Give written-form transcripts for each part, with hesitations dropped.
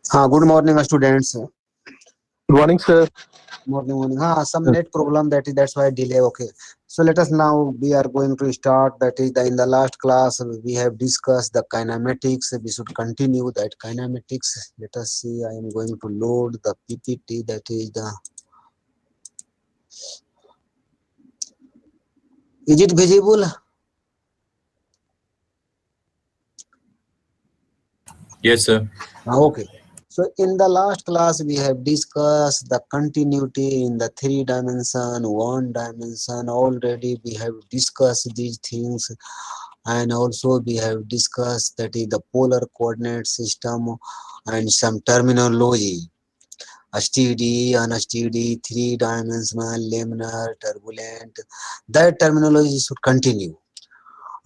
Good morning, students. Good morning, sir. Morning, morning. Some net problem that's why delay. Okay. So let us now we are going to start. That is in the last class we have discussed the kinematics. We should continue that kinematics. Let us see. I am going to load the PPT. That is the. Is it visible? Yes, sir. Okay. So in the last class we have discussed the continuity in the three dimension, one dimension. Already we have discussed these things, and also we have discussed that is the polar coordinate system and some terminology, steady, unsteady, three dimensional, laminar, turbulent. That terminology should continue.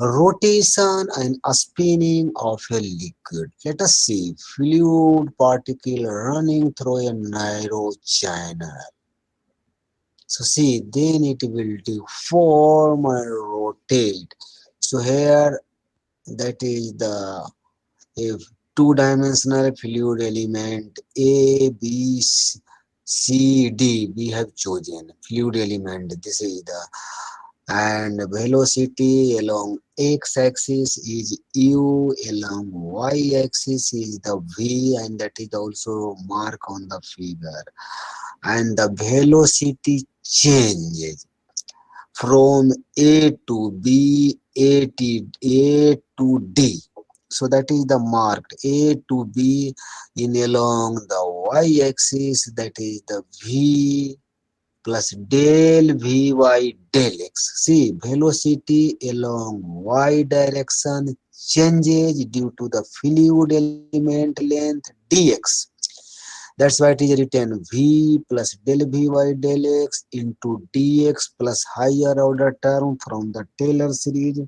Rotation and spinning of a liquid. Let us see fluid particle running through a narrow channel. So see, then it will deform and rotate. So here that is the if two-dimensional fluid element A, B, C, D we have chosen fluid element. This is the and velocity along x-axis is u, along y-axis is the v, and that is also mark on the figure. And the velocity changes from A to B, A to D. So that is the marked A to B in along the y-axis, that is the V plus del Vy del x. See, velocity along y direction changes due to the fluid element length dx. That's why it is written V plus del Vy del x into dx plus higher order term from the Taylor series,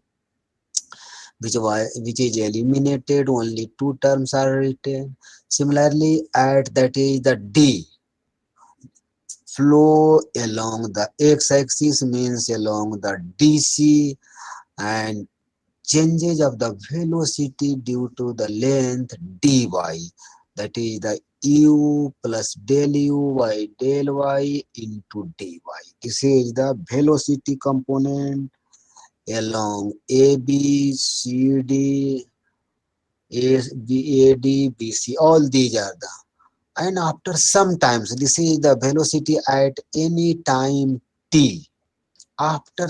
which is eliminated. Only two terms are written. Similarly, at that is the D flow along the x-axis means along the DC, and changes of the velocity due to the length dy, that is the u plus del u by del y into dy. This is the velocity component along AB, CD, AD, BC. All these are the, and after sometimes this is the velocity at any time t. After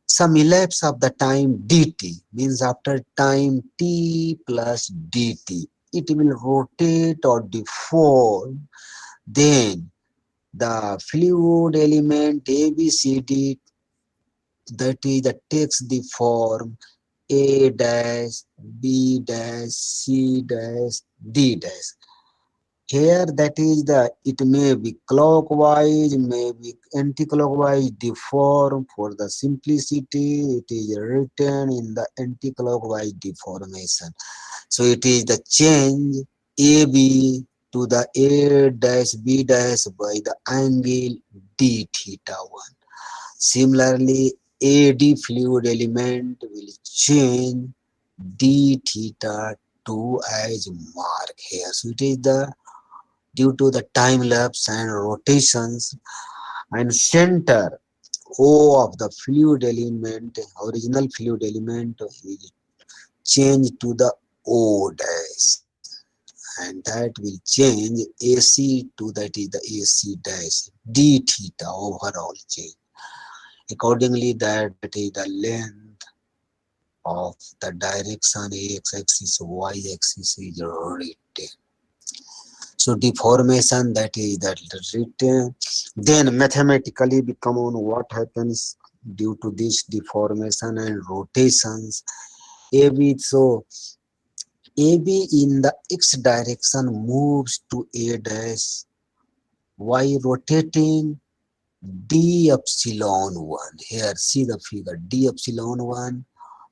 some elapse of the time dt means after time t plus dt it will rotate or deform. Then the fluid element ABCD, that is that takes the form A dash B dash C dash D dash. Here that is the, it may be clockwise, may be anti-clockwise deform. For the simplicity, it is written in the anti-clockwise deformation. So it is the change AB to the A dash B dash by the angle d theta 1. Similarly, AD fluid element will change d theta 2 as mark here. So it is the due to the time lapse and rotations. And center O of the fluid element, original fluid element is changed to the O dash, and that will change AC to, that is the AC dash d theta overall change. Accordingly, that is the length of the direction x axis, y axis is written. So deformation, that is that written. Then mathematically we come on what happens due to this deformation and rotations. AB, so AB in the x direction moves to A dash, y rotating d epsilon 1. Here see the figure d epsilon 1.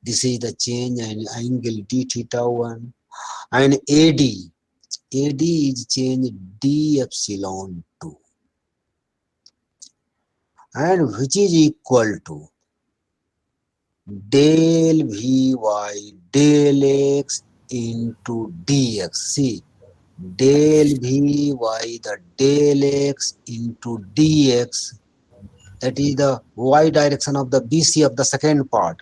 This is the change and angle d theta 1. And AD is changed d epsilon 2, and which is equal to del Vy del x into dx. See, del v by the del x into dx, that is the y direction of the BC of the second part,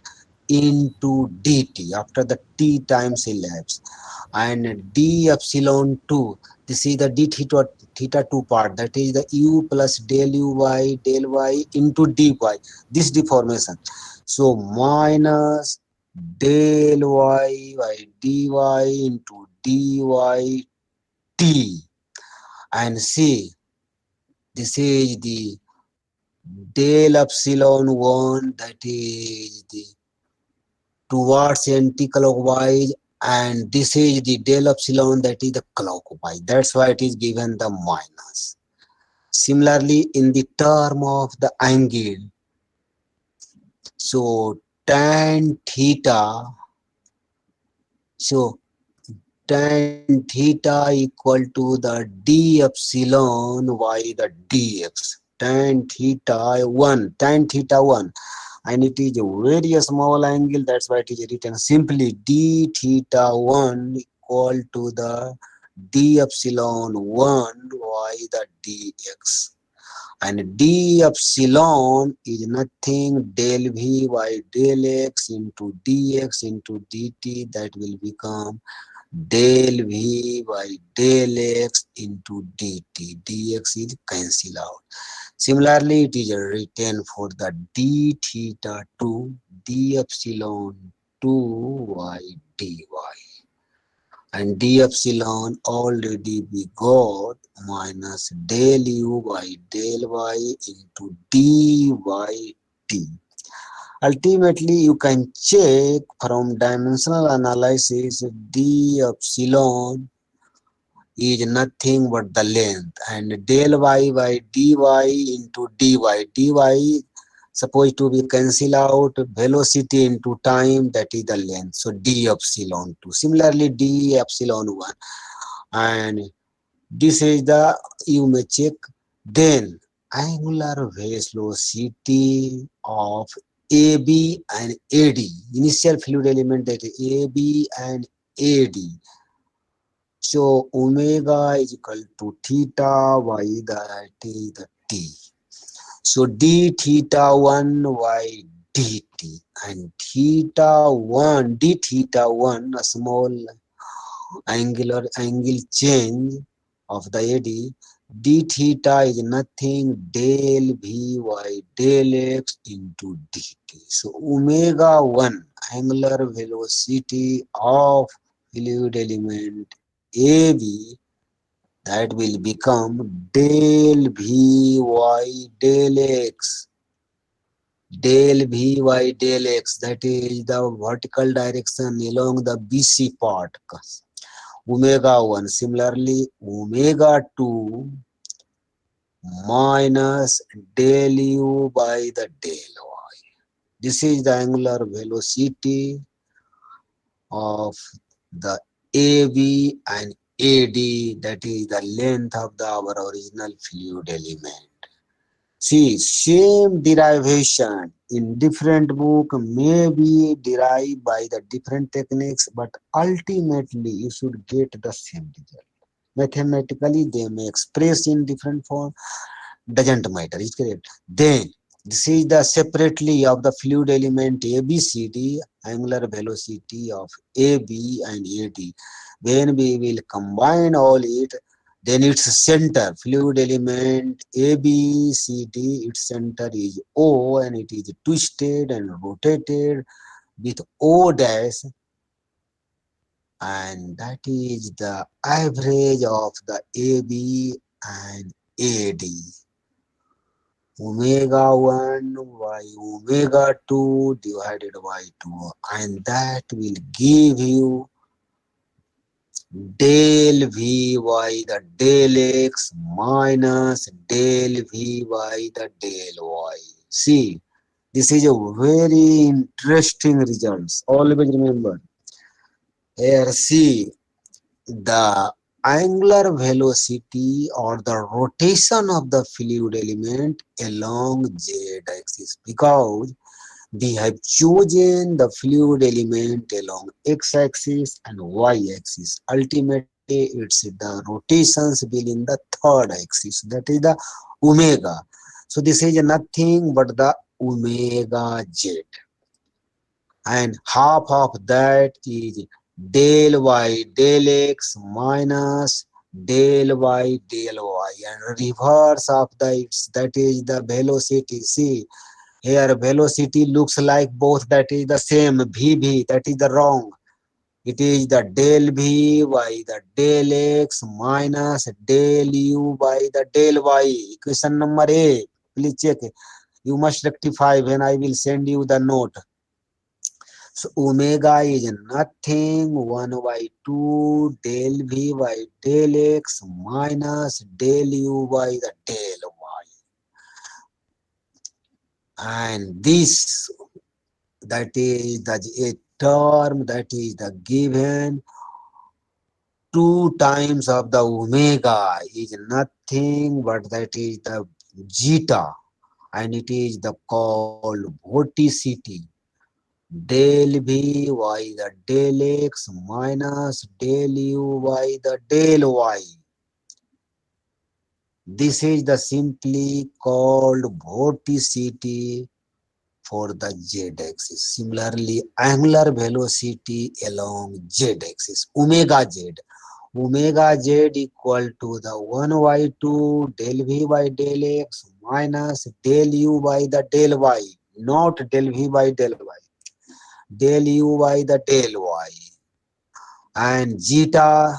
into dt after the t times elapsed, and d epsilon 2, this is the d theta 2 part, that is the u plus del uy del y into dy, this deformation. So minus del y by dy into dy t, and see, this is the del epsilon 1, that is the towards anti-clockwise, and this is the del epsilon, that is the clockwise. That's why it is given the minus. Similarly, in the term of the angle, so tan theta, so tan theta equal to the d epsilon y the dx, tan theta 1, tan theta 1, and it is a very small angle, that's why it is written simply d theta 1 equal to the d epsilon 1 y the dx, and d epsilon is nothing del v by del x into dx into dt, that will become del v by del x into dt, dx is cancel out. Similarly, it is written for the d theta 2 d epsilon 2 y dy, and d epsilon already we got minus del u by del y into dy t. Ultimately, you can check from dimensional analysis d epsilon is nothing but the length, and del y by dy into dy supposed to be cancel out velocity into time, that is the length, so d epsilon 2. Similarly, d epsilon 1, and this is the, you may check. Then angular velocity of AB and AD, initial fluid element, that is AB and AD. So omega is equal to theta y, that is the t. So d theta 1 y dt, and theta 1 d theta 1, a small angular angle change of the AD, d theta is nothing del Vy del x into dt. So omega 1 angular velocity of fluid element AB, that will become del Vy del x, del Vy del x, that is the vertical direction along the BC part, omega 1. Similarly, omega 2 minus del u by the del y. This is the angular velocity of the AB and AD, that is the length of our original fluid element. See, same derivation in different book may be derived by the different techniques, but ultimately you should get the same result. Mathematically, they may express in different form, doesn't matter, it's correct. Then this is the separately of the fluid element ABCD, angular velocity of AB and AD. When we will combine all it, then its center, fluid element ABCD, its center is O, and it is twisted and rotated with O dash, and that is the average of the AB and AD. Omega 1 by omega 2 divided by 2, and that will give you del Vy the del x minus del Vy the del y. See, this is a very interesting results. Always remember. Here, see, the angular velocity or the rotation of the fluid element along z axis, because we have chosen the fluid element along x axis and y axis. Ultimately it's the rotations will in the third axis, that is the omega. So this is nothing but the omega z, and half of that is del y del x minus del y del y, and reverse of the it's, that is the velocity. See here, velocity looks like both, that is the same v, that is the wrong. It is the del v by the del x minus del u by the del y. Equation number A. Please check. You must rectify when I will send you the note. So omega is nothing 1 by 2 del v by del x minus del u by the del y. And this, that is the a term that is the given 2 times of the omega is nothing but that is the zeta, and it is the called vorticity del v by the del x minus del u by the del y. This is the simply called vorticity for the z-axis. Similarly, angular velocity along z-axis, omega z. Omega z equal to the 1 by 2 del v by del x minus del u by the del y, not del v by del y, del u by the del y, and zeta,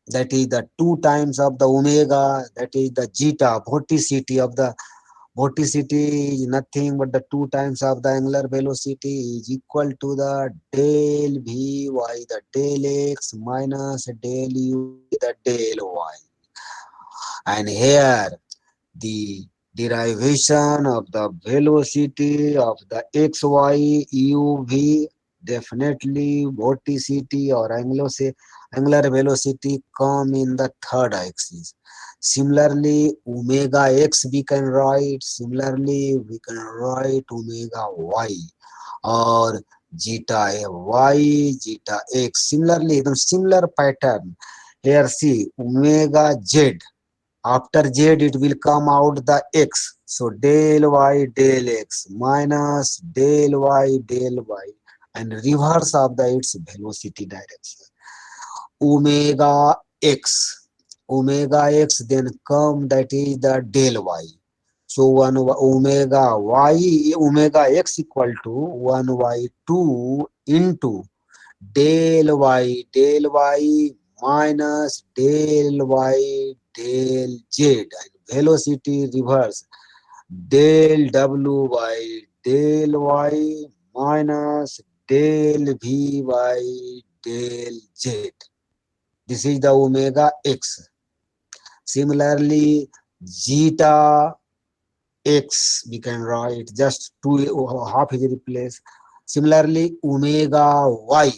that is the 2 times of the omega, that is the zeta vorticity of the vorticity is nothing but the 2 times of the angular velocity is equal to the del v by the del x minus del u by the del y. And here the derivation of the velocity of the xy uv, definitely vorticity or angular velocity come in the third axis. Similarly, omega x we can write, similarly we can write omega y or zeta y, zeta x. Similarly, the similar pattern here. See omega z, after z it will come out the x, so del y del x minus del y del y, and reverse of the its velocity direction omega x, omega x then come, that is the del y. So 1 omega y, omega x equal to 1 by 2 into del y minus del y del z, and velocity reverse del w by del y minus del v by del z. This is the omega x. Similarly, zeta x we can write just two, half is replaced. Similarly, omega y,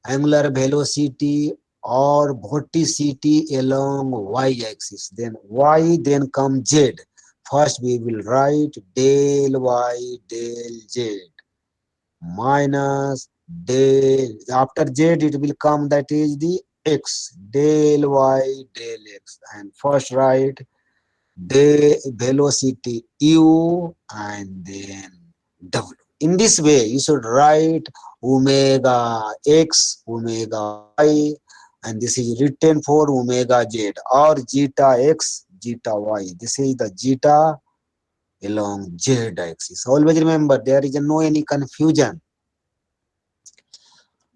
angular velocity or vorticity along y axis, then y then come z. First we will write del y del z minus del, after z it will come, that is the x, del y del x, and first write the velocity u and then w. In this way, you should write omega x, omega y, and this is written for omega z, or zeta x, zeta y. This is the zeta along z axis. Always remember, there is no any confusion.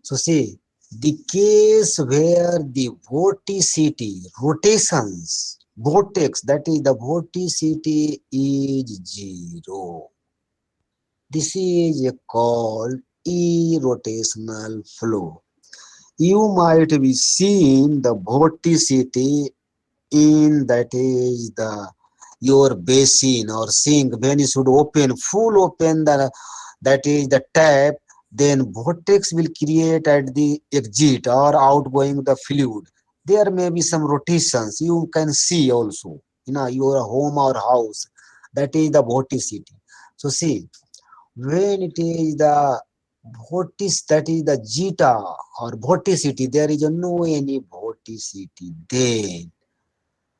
So see, the case where the vorticity, rotations, vortex, that is the vorticity is zero. This is called irrotational flow. You might be seeing the vorticity in, that is the your basin or sink, when you should open full open the, that is the tap, then vortex will create at the exit or outgoing the fluid. There may be some rotations you can see also in your home or house, that is the vorticity. So see, when it is the vortice, that is the zeta or vorticity, there is no any vorticity, then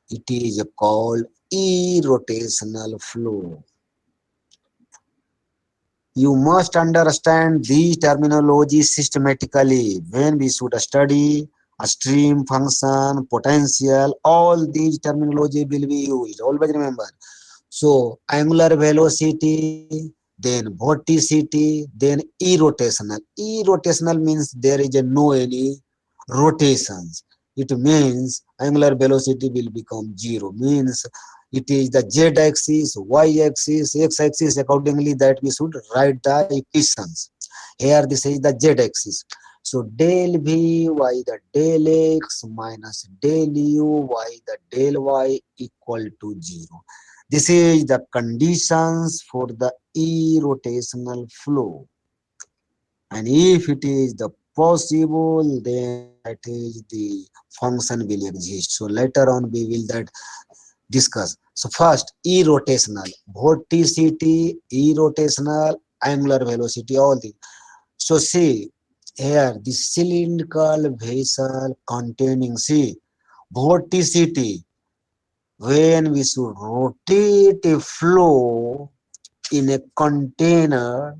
it is called irrotational flow. You must understand these terminologies systematically when we should study a stream function, potential, all these terminology will be used. Always remember. So angular velocity, then vorticity, then irrotational. Irrotational means there is a no any rotations. It means angular velocity will become zero. Means it is the z axis, y axis, x axis. Accordingly, that we should write the equations. Here this is the z axis. So del v y the del x minus del u y the del y equal to zero. This is the conditions for the irrotational flow. And if it is the possible, then that is the function will exist. So later on we will that discuss. So first, irrotational, vorticity, irrotational, angular velocity, all the. So see here, the cylindrical vessel containing, see, vorticity, when we should rotate a flow in a container,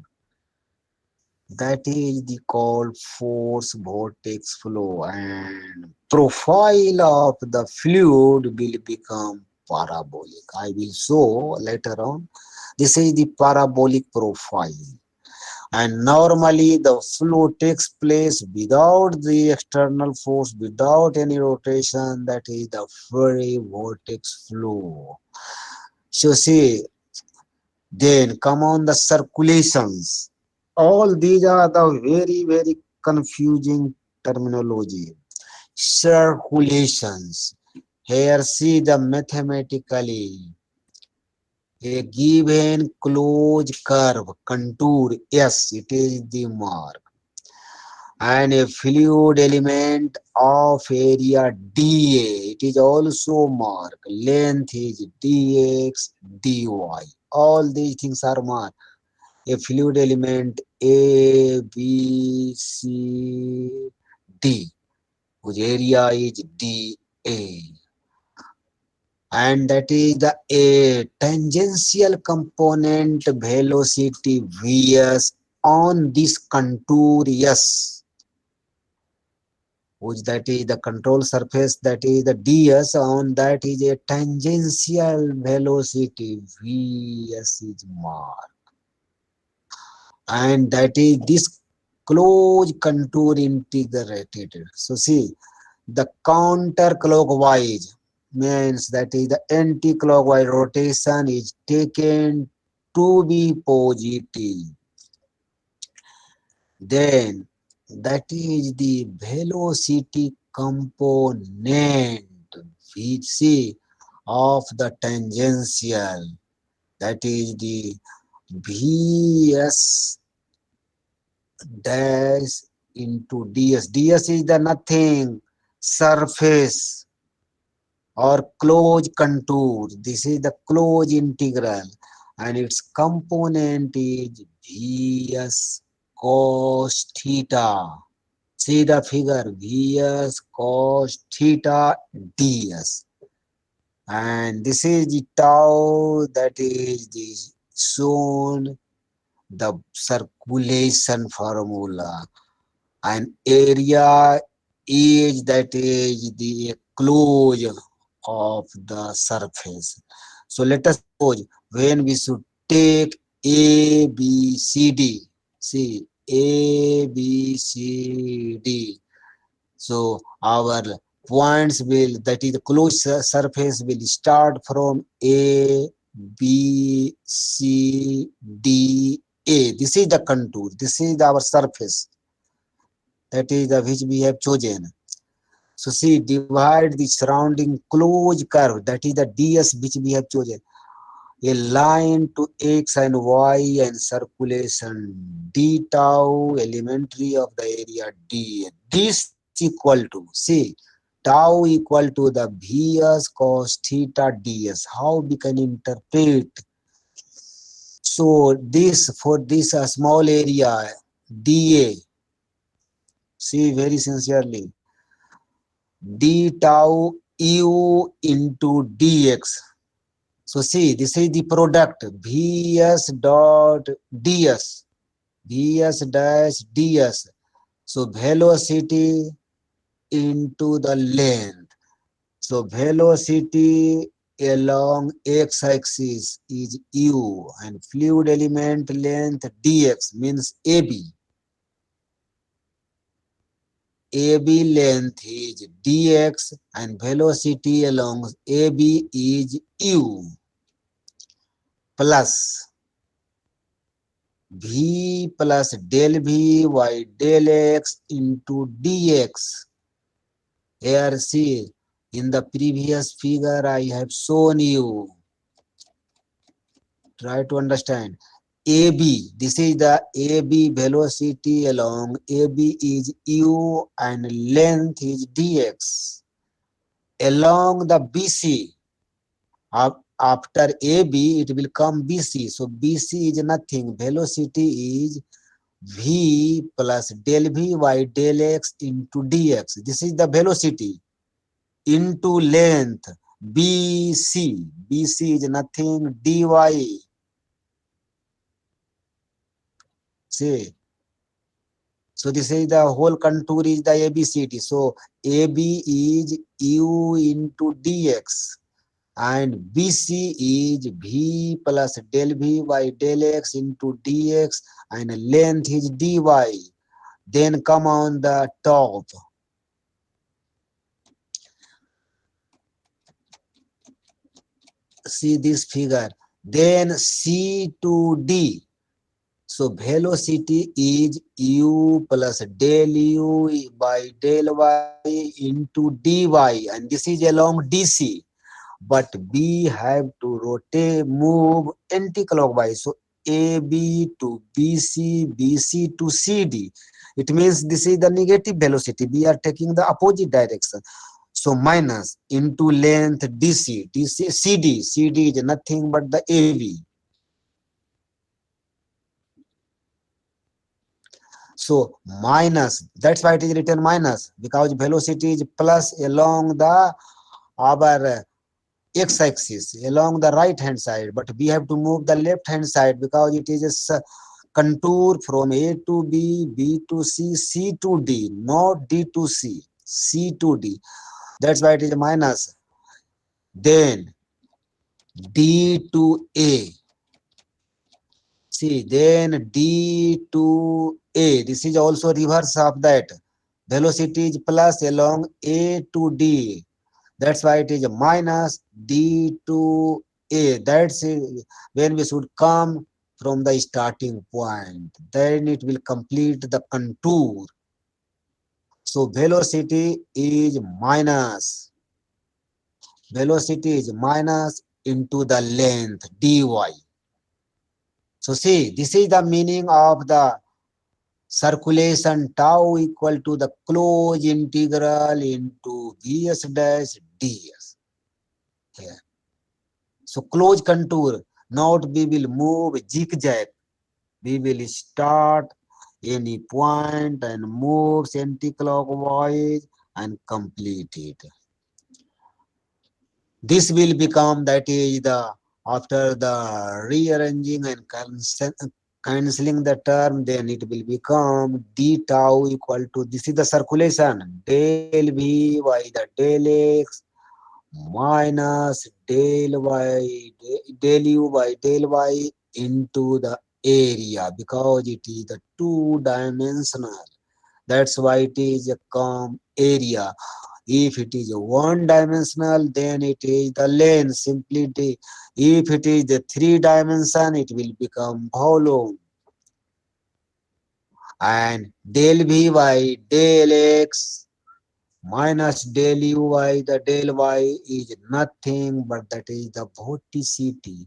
that is the called force vortex flow, and profile of the fluid will become parabolic. I will show later on. This is the parabolic profile, and normally the flow takes place without the external force, without any rotation. That is the free vortex flow. So see, then come on the circulations. All these are the very, very confusing terminology. Circulations. Here see the mathematically a given closed curve contour. Yes, it is the mark. And a fluid element of area dA. It is also marked. Length is dx, dy. All these things are marked. A fluid element A, B, C, D, whose area is dA. And that is the a tangential component velocity Vs on this contour S, which that is the control surface, that is the ds, on that is a tangential velocity Vs is marked, and that is this closed contour integrated. So see, the counterclockwise means that is the anti-clockwise rotation is taken to be positive. Then that is the velocity component which see of the tangential, that is the Vs dash into ds. Ds is the nothing surface or closed contour. This is the closed integral, and its component is Vs cos theta. See the figure, Vs cos theta ds. And this is the tau, that is the shown the circulation formula. And area is, that is the closure of the surface. So let us suppose when we should take A, B, C, D. See, A, B, C, D. So our points will, that is the closed surface will start from A, B, C, D, A. This is the contour. This is our surface. That is the which we have chosen. So see, divide the surrounding closed curve, that is the ds which we have chosen. A line to x and y and circulation d tau elementary of the area d. This equal to, see, tau equal to the vs cos theta ds. How we can interpret? So this, for this small area, dA. See very sincerely. D tau u into dx. So see, this is the product Vs dot ds. Vs dash ds. So velocity into the length. So velocity along x-axis is u and fluid element length dx means AB. AB length is dx and velocity along AB is u plus v plus del v by del x into dx. Here see, in the previous figure I have shown you. Try to understand. AB, this is the AB velocity along AB is u and length is dx. Along the BC, after AB it will come BC. So BC is nothing. Velocity is v plus del v by del x into dx. This is the velocity into length BC. BC is nothing dy. See, so this is the whole contour is the ABCD. So AB is u into dx and BC is v plus del v by del x into dx and length is dy. Then come on the top. See this figure. Then C to D. So velocity is u plus del u by del y into dy, and this is along DC. But we have to rotate, move anti-clockwise. So AB to BC, BC to CD. It means this is the negative velocity. We are taking the opposite direction. So minus into length DC, DC, CD. CD is nothing but the AB. So minus, that's why it is written minus, because velocity is plus along the our x-axis, along the right hand side, but we have to move the left hand side because it is a contour from A to B, B to C, C to D, not D to C, C to D. That's why it is minus. Then D to A. See, then D to A. This is also reverse of that. Velocity is plus along A to D. That's why it is minus D to A. That's it. When we should come from the starting point. Then it will complete the contour. So velocity is minus. Velocity is minus into the length dy. So see, this is the meaning of the circulation tau equal to the closed integral into vs dash ds. Here. So closed contour, not we will move zigzag. We will start any point and move anti-clockwise and complete it. This will become, that is the, after the rearranging and cancelling the term, then it will become d tau equal to, this is the circulation, del v by the del x minus del u by del y into the area, because it is the two-dimensional. That's why it is a area. If it is a one-dimensional, then it is the length. Simply, if it is the three-dimension, it will become volume. And del v by del x minus del u by the del y is nothing but that is the vorticity,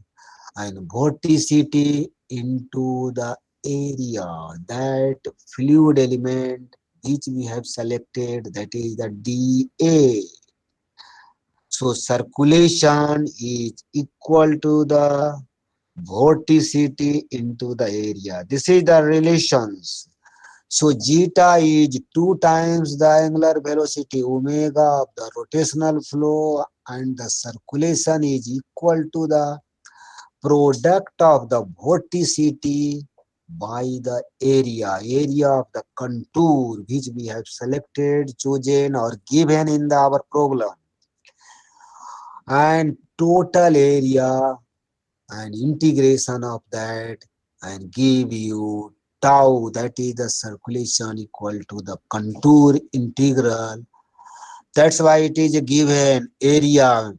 and vorticity into the area, that fluid element which we have selected, that is the dA. So circulation is equal to the vorticity into the area. This is the relations. So zeta is 2 times the angular velocity omega of the rotational flow, and the circulation is equal to the product of the vorticity by the area of the contour which we have selected, chosen or given in our problem, and total area and integration of that, and give you tau, that is the circulation, equal to the contour integral. That's why it is given area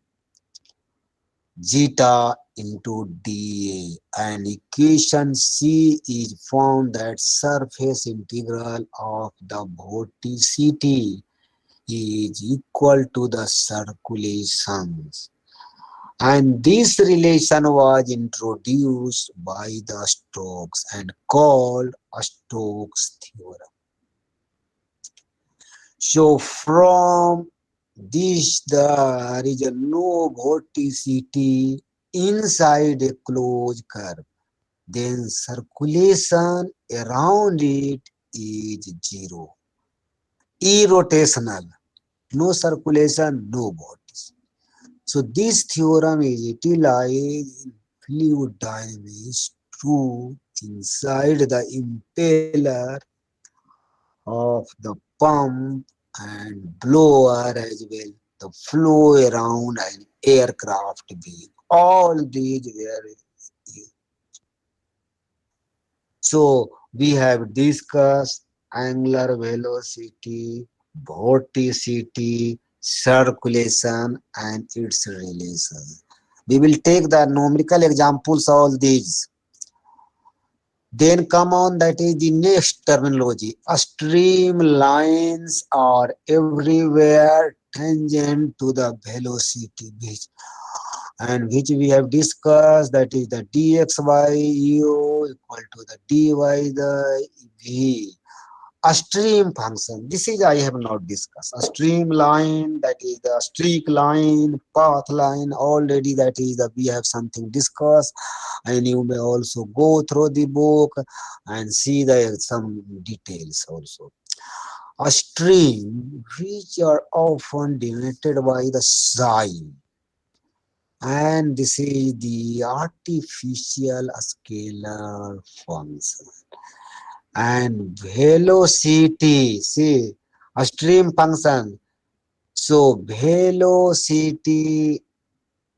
zeta into dA, and equation C is found that surface integral of the vorticity is equal to the circulations. And this relation was introduced by the Stokes and called a Stokes theorem. So from this there is no vorticity inside a closed curve. Then circulation around it is zero. Irrotational. No circulation, no vortice. So this theorem is utilized in fluid dynamics to inside the impeller of the pump and blower as well, the flow around an aircraft wing. All these were. So we have discussed angular velocity, vorticity, circulation, and its relation. We will take the numerical examples of all these. Then come on, that is the next terminology. Streamlines are everywhere tangent to the velocity, which we have discussed, that is the dxy u equal to the dy the v. A stream function, this is I have not discussed. A streamline, that is the streak line, path line, already that is the we have something discussed, and you may also go through the book and see the some details also. A stream which are often denoted by the sign, and this is the artificial scalar function. And velocity, see, a stream function. So velocity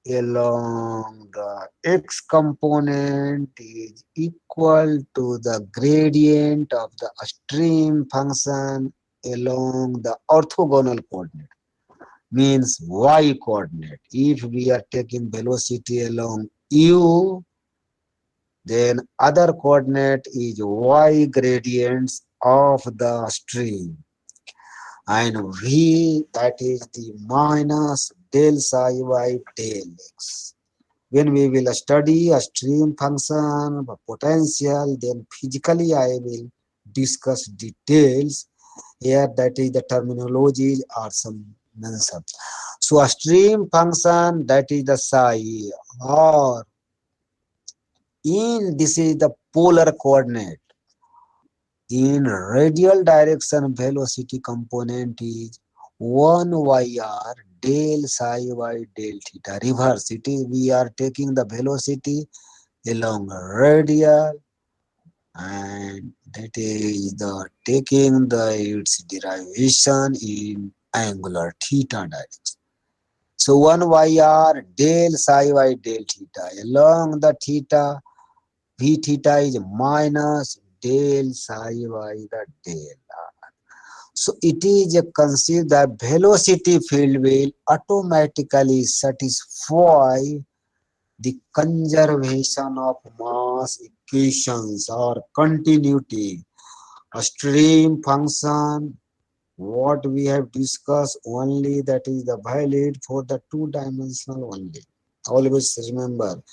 along the x component is equal to the gradient of the stream function along the orthogonal coordinate, means y coordinate. If we are taking velocity along u, then other coordinate is y gradients of the stream, and v, that is the minus del psi by del x. When we will study a stream function potential, then physically I will discuss details. Here that is the terminology or some mention. So a stream function, that is the psi, or in this is the polar coordinate. In radial direction, velocity component is 1 yr del psi by del theta. Reverse, it is we are taking the velocity along radial, and that is the taking the its derivation in angular theta direction. So 1 yr del psi by del theta along the theta. V theta is minus del psi by the del. So it is conceived that velocity field will automatically satisfy the conservation of mass equations or continuity. A stream function, what we have discussed only, that is the valid for the two-dimensional only. Always remember,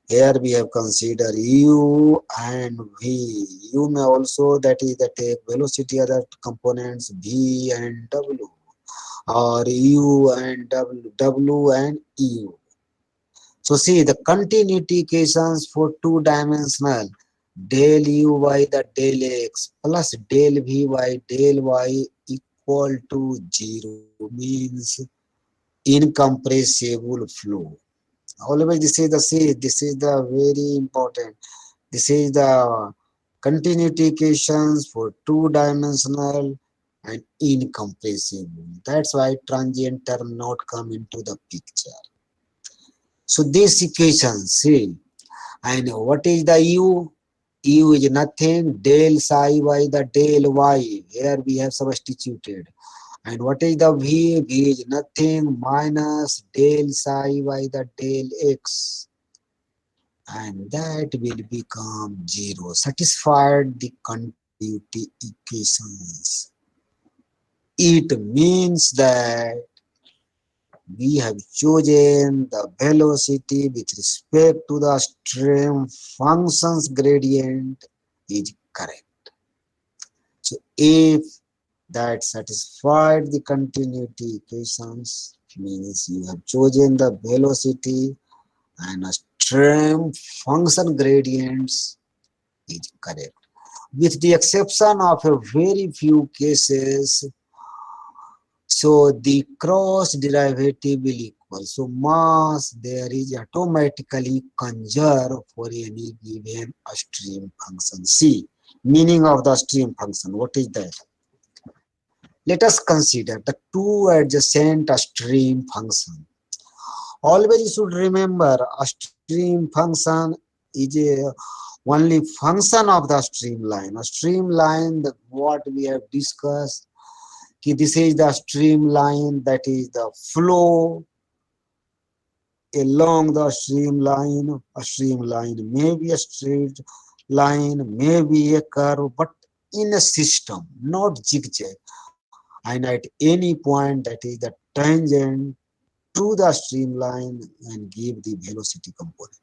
here we have considered u and v. U may also, that is the take velocity other components v and w, or u and w and u. So see the continuity equations for two-dimensional. del u by the del x plus del v by del y equal to 0 means incompressible flow. Always this is the see, this is the very important. This is the continuity equations for two-dimensional and incompressible. That's why transient term not come into the picture. So this equation, see, and what is the u? U is nothing del psi by the del y. Here we have substituted. And what is the v? V is nothing minus del psi by the del x. And that will become 0. Satisfied the continuity equations. It means that we have chosen the velocity with respect to the stream function's gradient is correct. So if that satisfied the continuity equations means you have chosen the velocity and a stream function gradients is correct. With the exception of a very few cases, so the cross derivative will equal. So mass there is automatically conserved for any given stream function. See, meaning of the stream function. What is that? Let us consider the two adjacent stream function. Always you should remember a stream function is a only function of the streamline. A streamline, what we have discussed, this is the streamline, that is the flow along the streamline. A streamline may be a straight line, may be a curve, but in a system, not zigzag. And at any point, that is the tangent to the streamline and give the velocity component.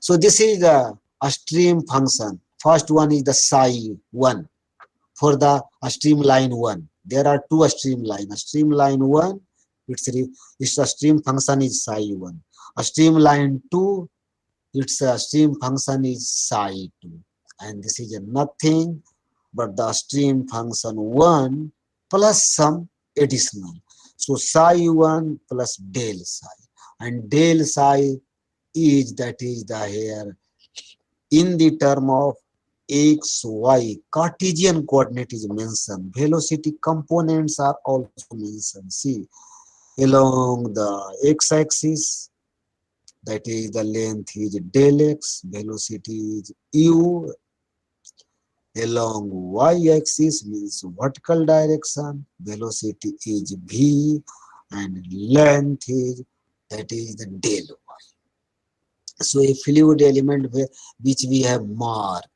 So this is the a stream function. First one is the psi 1 for the streamline 1. There are two streamline. A streamline 1, its a stream function is psi 1. A streamline 2, its a stream function is psi 2. And this is nothing but the stream function 1 plus some additional. So psi 1 plus del psi. And del psi is, that is the here in the term of x, y, Cartesian coordinate is mentioned. Velocity components are also mentioned. See, along the x-axis, that is the length is del x, velocity is u. Along y-axis means vertical direction, velocity is v, and length is, that is the del y. So a fluid element which we have marked,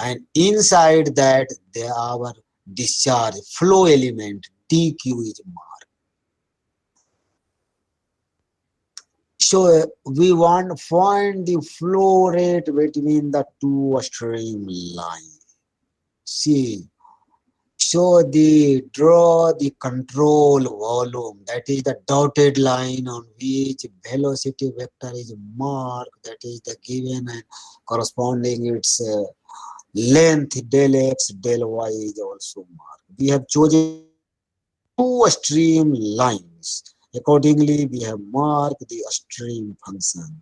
and inside that there our discharge flow element dq is marked. So we want to find the flow rate between the two streamlines. See, so the draw the control volume, that is the dotted line on which velocity vector is marked, that is the given and corresponding its length del x del y is also marked. We have chosen two stream lines. Accordingly, we have marked the stream function.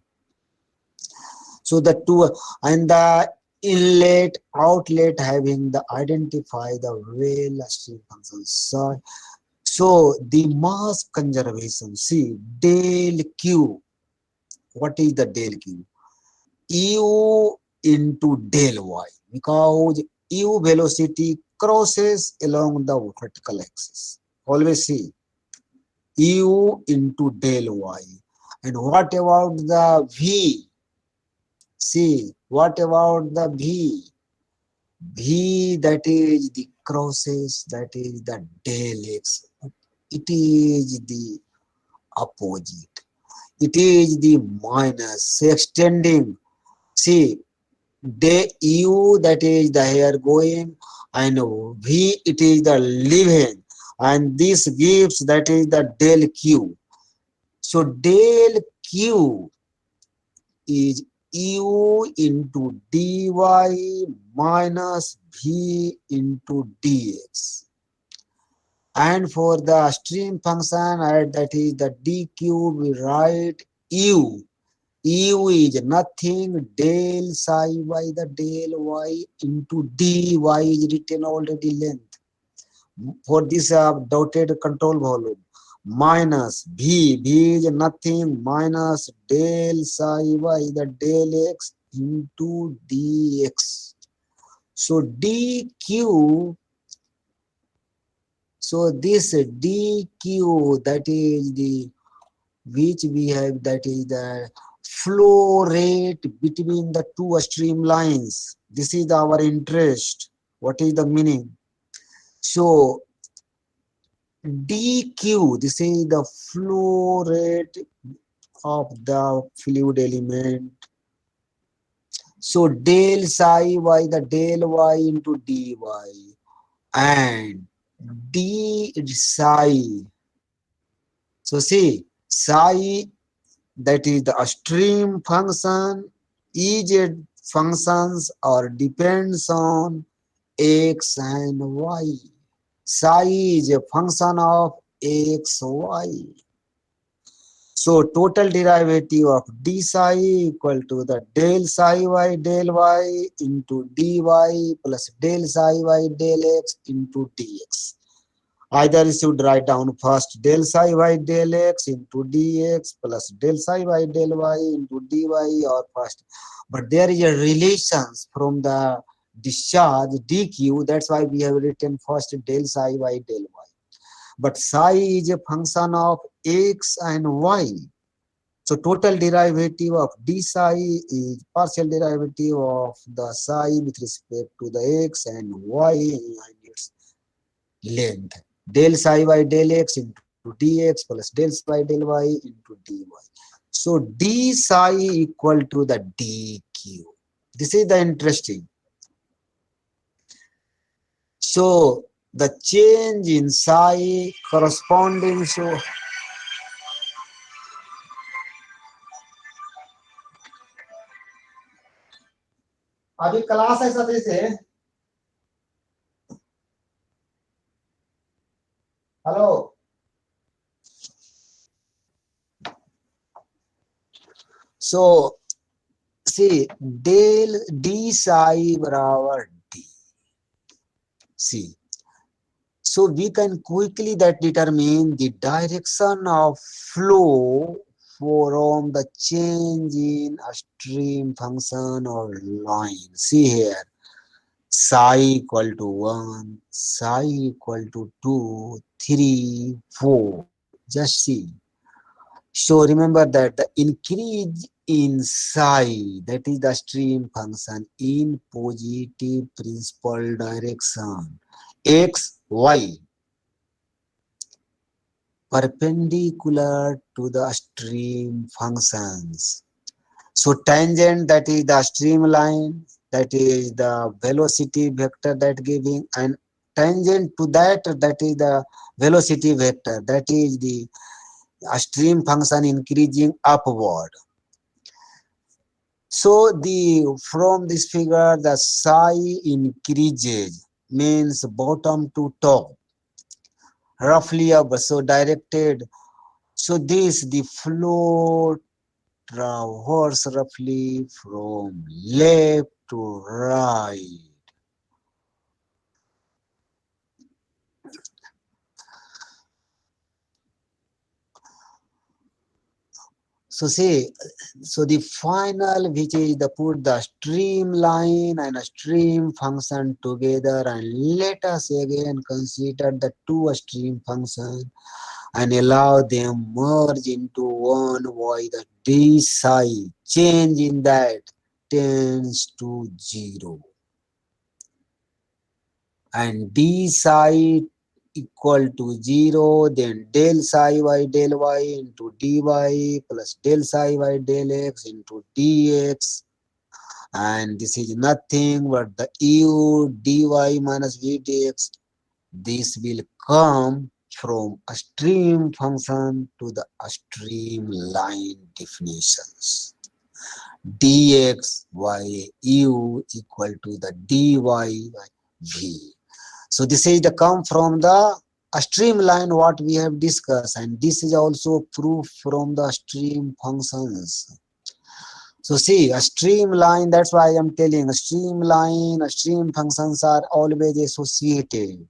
So the two and the inlet outlet having the identify the well stream function. So the mass conservation. See del q. What is the del q? U into del y, because u velocity crosses along the vertical axis. Always see u into del y. And what about the v? See, what about the v? V, that is the crosses, that is the del x. It is the opposite. It is the minus extending. See, de u, that is the here going, and v, it is the leaving, and this gives, that is the del q. So del q is u into dy minus v into dx. And for the stream function, that is the d cube, we write u. U is nothing del psi by the del y into dy is written already length. For this dotted control volume minus v is nothing minus del psi by the del x into dx. So dq, so this dq, that is the which we have, that is the flow rate between the two streamlines. This is our interest. What is the meaning? So dq, this is the flow rate of the fluid element. So del psi by the del y into dy, and d psi. So see, psi, that is the stream function, is functions or depends on x and y. Psi is a function of x, y. So total derivative of d psi equal to the del psi y del y into dy plus del psi y del x into dx. Either you should write down first del psi y del x into dx plus del psi y del y into dy, or first. But there is a relation from the discharge dq. That's why we have written first del psi y del y. But psi is a function of x and y. So total derivative of d psi is partial derivative of the psi with respect to the x and y and its length. Del psi by del x into dx plus del psi by del y into dy. So d psi equal to the dq. This is the interesting. So the change in psi corresponding to, अभी class है सतीश से, hello. So see, del d psi बराबर d. See, so we can quickly that determine the direction of flow from the change in a stream function or line. See here, psi equal to 1, psi equal to 2, 3, 4. Just see. So remember that the increase in psi, that is the stream function, in positive principal direction, x, y, perpendicular to the stream functions. So tangent, that is the streamline, that is the velocity vector that giving, and tangent to that, that is the velocity vector, that is the stream function increasing upward. So the from this figure, the psi increases means bottom to top, roughly up, so directed. So this the flow traverse roughly from left to right. So see, so the final, which is the put the streamline and a stream function together, and let us again consider the two stream function and allow them merge into one by the d psi change in that tends to 0, and d psi equal to 0, then del psi by del y into dy plus del psi by del x into dx, and this is nothing but the u dy minus v dx. This will come from a stream function to the streamline definitions. dx by u equal to the dy by v. So this is the come from the streamline what we have discussed, and this is also proof from the stream functions. So see a streamline, that's why I am telling a streamline, stream functions are always associated.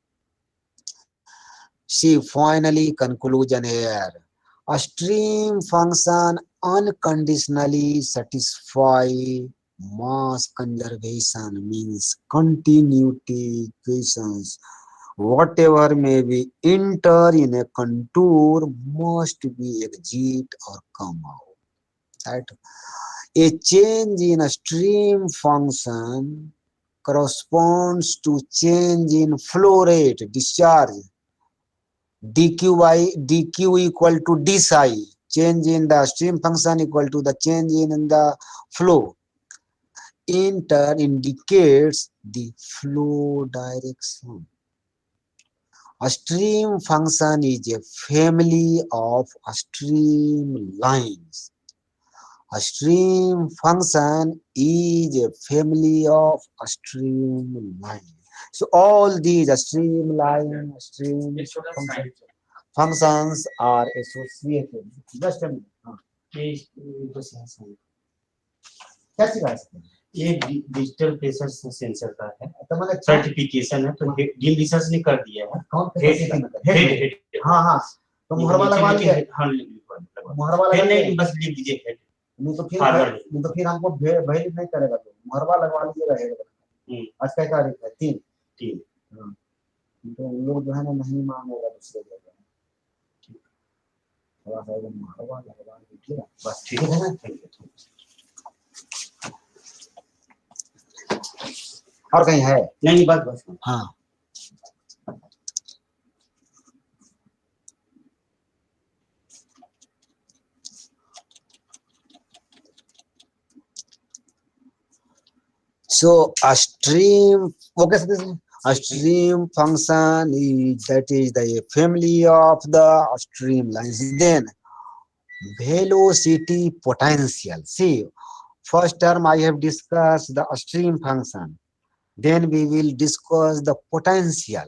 See finally conclusion here. A stream function unconditionally satisfy mass conservation means continuity equations. Whatever may be enter in a contour must be exit or come out. Right? A change in a stream function corresponds to change in flow rate discharge dq by dq equal to d psi. Change in the stream function equal to the change in the flow in turn indicates the flow direction. A stream function is a family of streamlines. A stream function is a family of streamlines. So all these streamline stream functions are associated. Just a minute. ये तो sensor है। क्या सिखा सकते हैं? ये digital pressure sensor का है तो मतलब सर्टिफिकेशन है तो गिल रिसर्च ने कर दिया है कौन हेड हाँ हाँ तो मुहरवा लगवा लीजिए हाँ मुहरवा लगा नहीं बस लिख दीजिए हेड नहीं तो फिर हमको भेज नहीं करेगा तो मुहरवा लगवा लीजिएगा हेड आज का तारीख है 3 तो उन लोग जो है ना नहीं मानेगा दूसरे जगह थोड़ा सा मुहरवा लगवा लीजिएगा बस ठीक है ना और कहीं है नहीं बस हाँ so a stream okay so a stream function is that is the family of the streamlines. Then velocity potential, see first term I have discussed the stream function, then we will discuss the potential.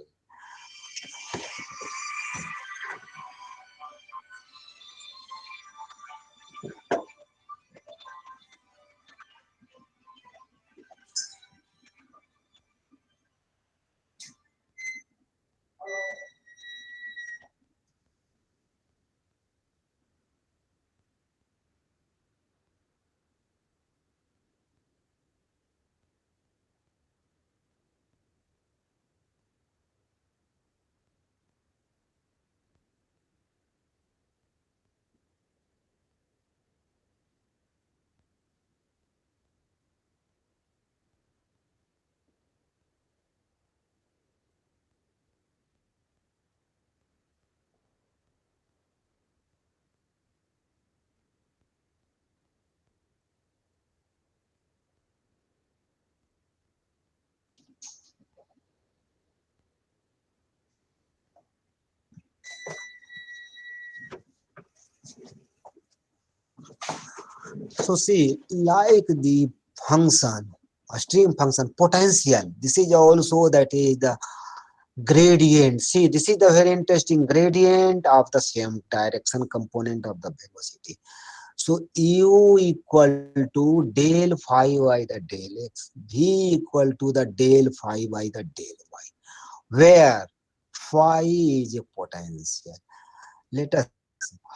So see, like the function, a stream function potential, this is also that is the gradient. See, this is the very interesting gradient of the same direction component of the velocity. So u equal to del phi by the del x, v equal to the del phi by the del y, where phi is a potential. Let us see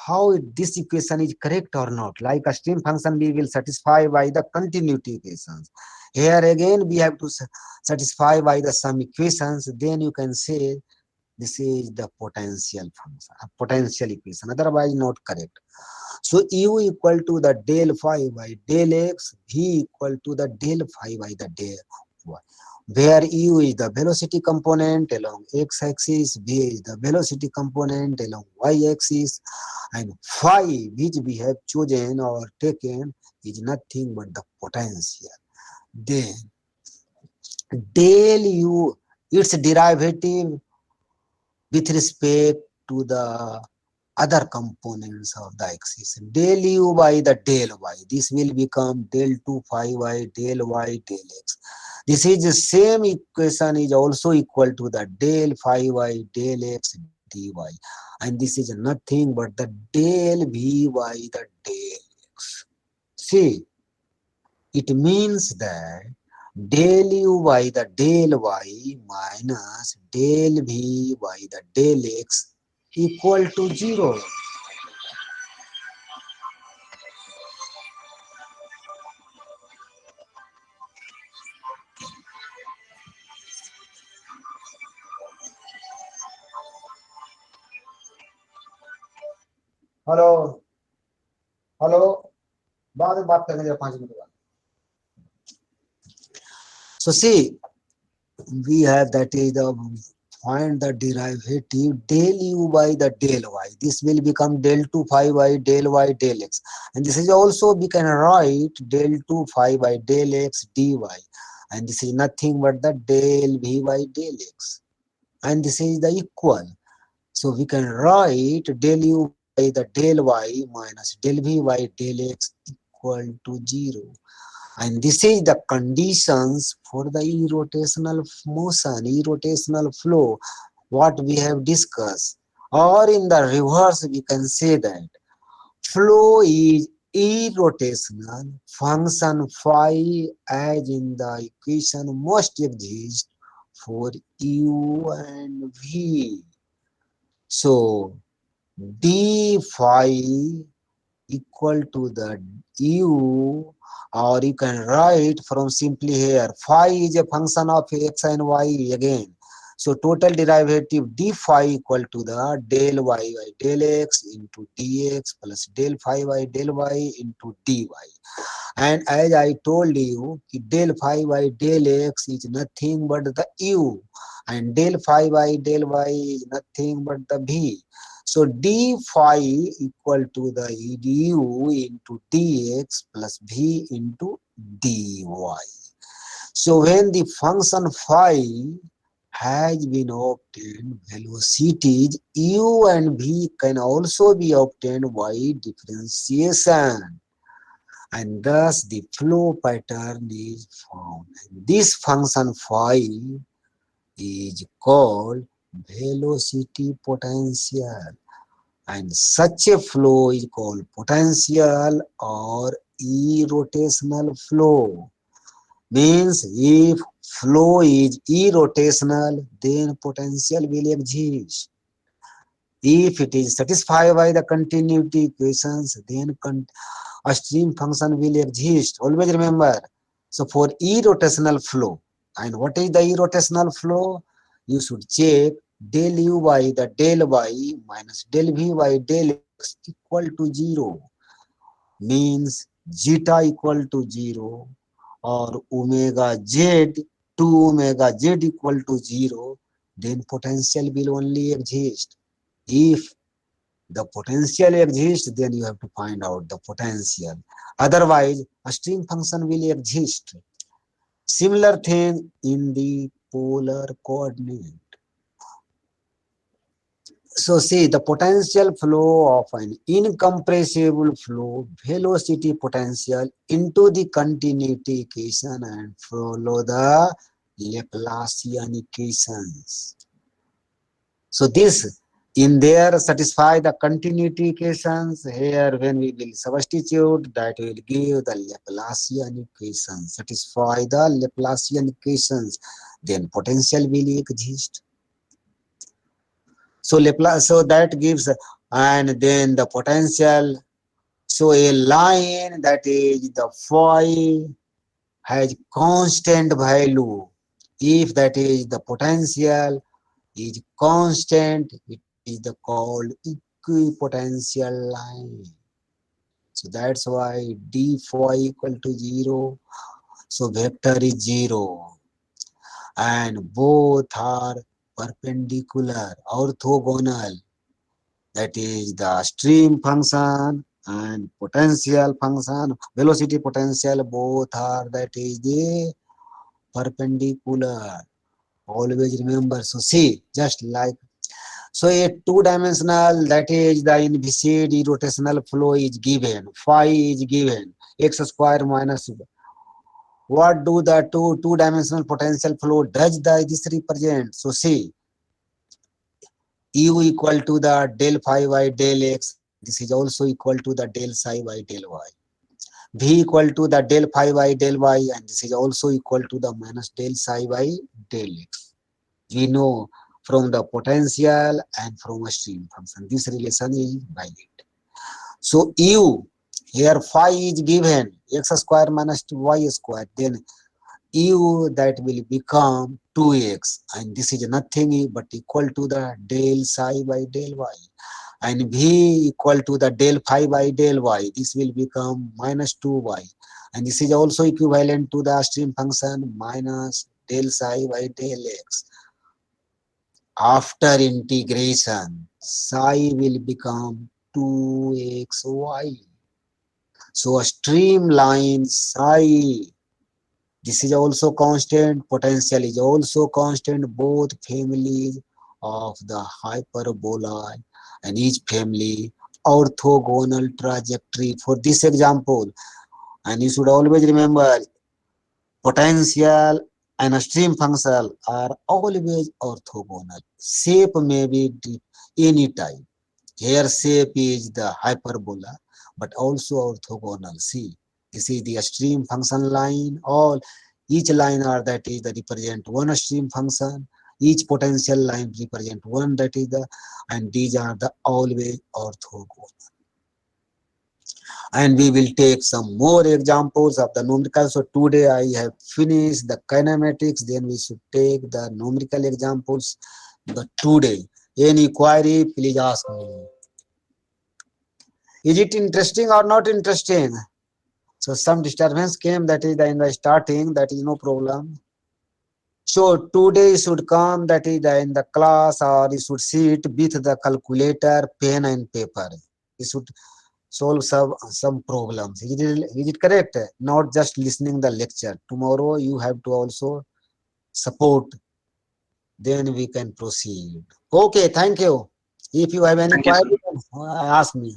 how this equation is correct or not. Like a stream function we will satisfy by the continuity equations. Here again we have to satisfy by the some equations, then you can say this is the potential function, a potential equation, otherwise not correct. So u equal to the del phi by del x, v equal to the del phi by the del y, where u is the velocity component along x-axis, v is the velocity component along y-axis, and phi which we have chosen or taken is nothing but the potential. Then del u, its derivative with respect to the other components of the axis. Del u by the del y. This will become del 2 phi y del y del x. This is the same equation is also equal to the del phi y del x dy. And this is nothing but the del v by the del x. See, it means that del u by the del y minus del v by the del x equal to 0. Hello hello बाद में बात करेंगे 5 minute बाद. So see, we have that is the find the derivative del u by the del y. This will become del 2 phi y del y del x. And this is also we can write del 2 phi by del x dy. And this is nothing but the del v by del x. And this is the equal. So we can write del u by the del y minus del v by del x equal to 0. And this is the conditions for the irrotational motion, irrotational flow, what we have discussed. Or in the reverse, we can say that flow is irrotational function phi as in the equation must exist for u and v. So d phi equal to the u, or you can write from simply here phi is a function of x and y again. So total derivative d phi equal to the del y by del x into dx plus del phi by del y into dy. And as I told you, del phi by del x is nothing but the u, and del phi by del y is nothing but the v. So d phi equal to the du into dx plus v into dy. So when the function phi has been obtained, velocities u and v can also be obtained by differentiation, and thus the flow pattern is found. And this function phi is called velocity potential, and such a flow is called potential or irrotational flow. Means if flow is irrotational, then potential will exist. If it is satisfied by the continuity equations, then a stream function will exist. Always remember. So for irrotational flow, and what is the irrotational flow? You should check del u by the del y minus del v by del x equal to 0. Means zeta equal to 0 or omega z 2 omega z equal to 0, then potential will only exist. If the potential exists, then you have to find out the potential. Otherwise, a stream function will exist. Similar thing in the polar coordinate. So see, the potential flow of an incompressible flow, velocity potential into the continuity equation and follow the Laplacian equations. So this in there satisfy the continuity equations. Here when we will substitute, that will give the Laplacian equations. Satisfy the Laplacian equations, then potential will exist. So Laplace, so that gives, and then the potential. So a line that is the phi has constant value. If that is the potential is constant, it is the called equipotential line. So that's why d phi equal to 0. So vector is 0, and both are perpendicular, orthogonal. That is the stream function and potential function, velocity potential, both are that is the perpendicular. Always remember. So see, just like So a two-dimensional, that is the inviscid irrotational flow is given, phi is given, x square minus. What do the two-dimensional potential flow does this represent? So see, u equal to the del phi by del x, and this is also equal to the del psi by del y. V equal to the del phi by del y, and this is also equal to the minus del psi by del x. We know from the potential and from a stream function. This relation is valid. So u, here phi is given, x square minus 2y square, then u that will become 2x, and this is nothing but equal to the del psi by del y, and v equal to the del phi by del y, this will become minus 2y, and this is also equivalent to the stream function minus del psi by del x. After integration, psi will become 2xy. So a streamline psi, this is also constant, potential is also constant, both families of the hyperbola and each family orthogonal trajectory. For this example, and you should always remember, potential and a stream function are always orthogonal. Shape may be any type. Here shape is the hyperbola, but also orthogonal. See, this is the stream function line. All each line are that is the represent one stream function. Each potential line represent one, that is the, and these are the always orthogonal. And we will take some more examples of the numerical. So today I have finished the kinematics, then we should take the numerical examples. But today, any query, please ask me. Is it interesting or not interesting? So some disturbance came, that is in the starting, that is no problem. So today you should come, that is in the class, or you should sit with the calculator, pen and paper. You should solve some problems. Is it correct? Not just listening the lecture. Tomorrow you have to also support, then we can proceed. Okay, thank you. If you have any Thank you, query, sir. ask me.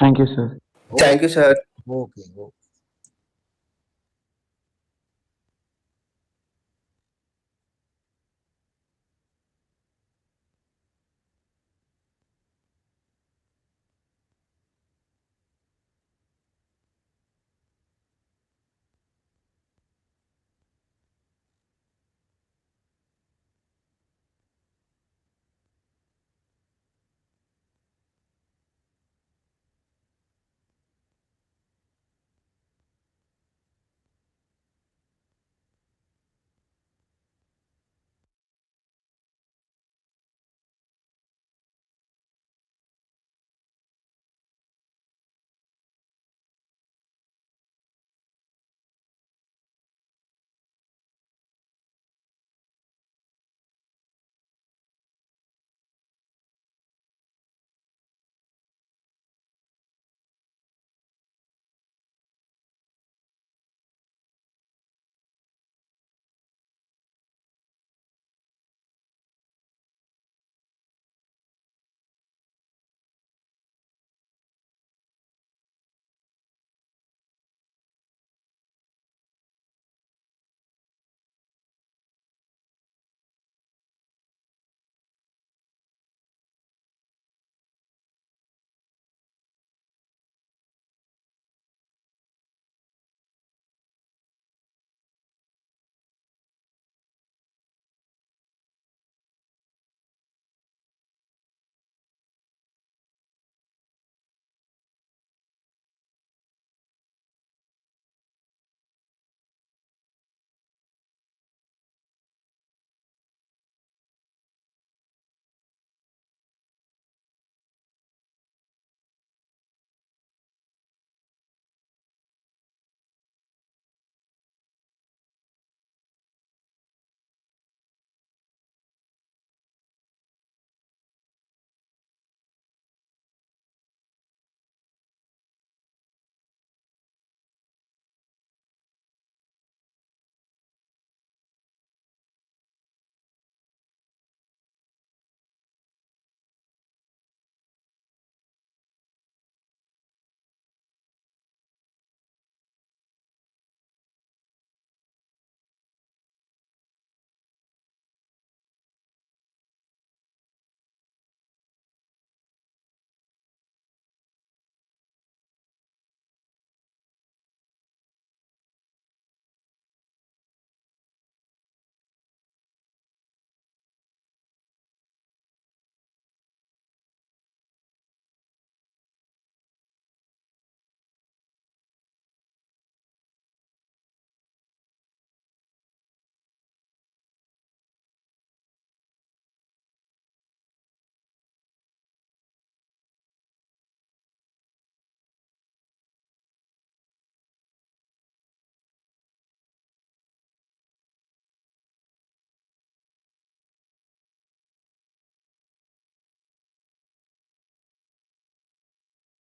Thank you, sir. Okay, Thank you, sir. okay, okay.